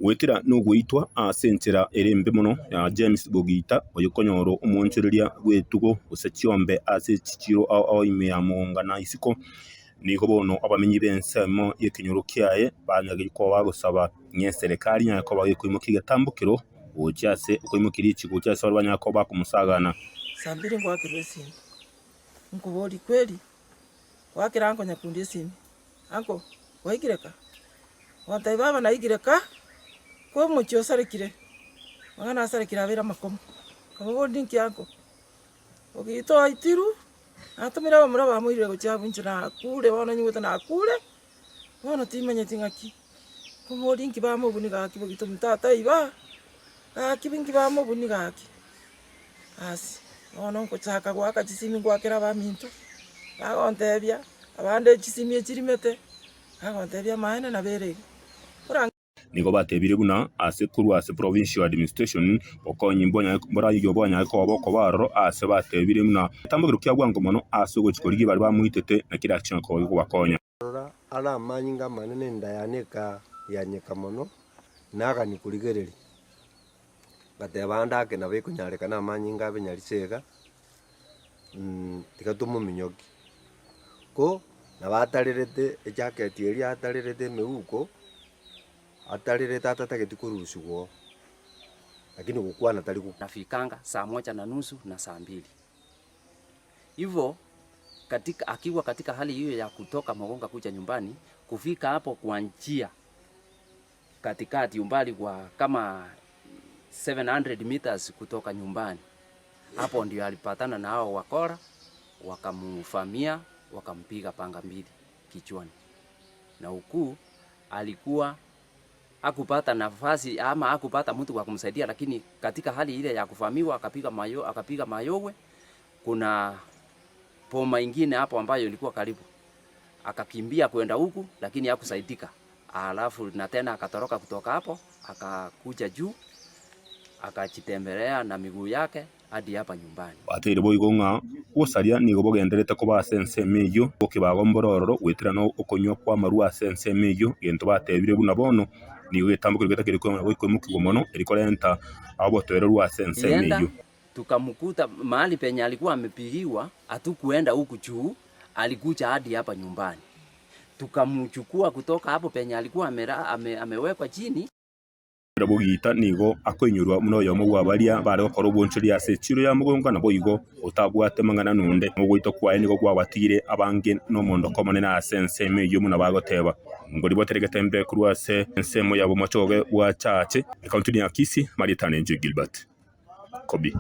gwitira no gwitwa asentera erembe muno ya James Bogita oyukonyoro umunchiriria gwetugo usechiombe ase chichiro ao ime ya monga na isiko niko bono abamenyi bensemo yekinyoro kiaye banyagiri ko bagusaba nye serikali nyako bagikuimukiga tambukiro ucyase ukoimukiri ikigo cyase abanyako bakumusagana sambiri ngo akiresi nkubori kweli wakirango nyakundi sini anko waigireka watai baba na igireka ko mucyo sarekire mwana sarekira abira makomo kabo ndinki yanko ogito aitiru atumira bamura bamurire gucyabunjira kure bona nyuta na kure bona timenye tingaki ko ndinki bamubuniga kibogito mutata iba akibingi bamubuniga aki asi ono ko chaka gwaka chisimi gwakira bamintu agontebya abande chisimi chirimete agontebya maana na bere niko batebire buna ase kuru ase provincial administration okonyi mbonya mbora yiyo bonya ko boko baro ase batebire buna tambugiro kya gwango mono ase go chikorigi bari bamuitete na kira action ko bakonya ala amanyinga manene ndayaneka yanyeka mono naga nikurigereri gatebanda ke nabe kunyareka na amanyinga benyarisega tikatumo minyoki ko nabatarerete ejaketi eri atarerete meuko atarire tata tagetikurushugwo lakini kukwana tali nafikanga saa 1:30 na saa 2. Hivyo akiwa katika hali hiyo ya kutoka Mogonga kuja nyumbani, kufika hapo kwa njia katikati umbali kwa kama 700 meters kutoka nyumbani, hapo ndio alipatana na hao wakora, wakamufamia, wakampiga panga 2 kichwani, na huku alikuwa hakupata nafasi ama hakupata mtu wa kumsaidia, lakini katika hali ile ya kufamiwa akapiga mayowe. Kuna poma ingine hapo ambayo ilikuwa karibu, akakimbia kwenda huku lakini hakusaidika. Alafu na tena akatoroka kutoka hapo akakuja juu akajitembelea na miguu yake hadi hapa nyumbani. Atire boigonga usaria ni gobogenderete ko basense meyo okibagombororo wetira no okonywa kwa marua sense meyo gento batebire buna bono ni wetambukire getakire ko mukigo mono erikolenta abo toererwa sense meyo tukamkuta mahali penye alikuwa amepigiwa, hatukuenda huku juu, alikuja hadi hapa nyumbani. Tukamchukua kutoka hapo penye alikuwa amewekwa chini. Bogita nigo akoinyurwa muno yo mugwa baria bare gukora ubunchuri ase chiro ya mugonga na boigo utabwate mangana nunde mugwito kwaye nigo gwagwatire abange no mondo komane na sense meyo muna bagoteba ngori botereke tembe kuru ase nsemo yabo machoge wa chache kaunti ya Kisii Maritane Gilbert Kobi.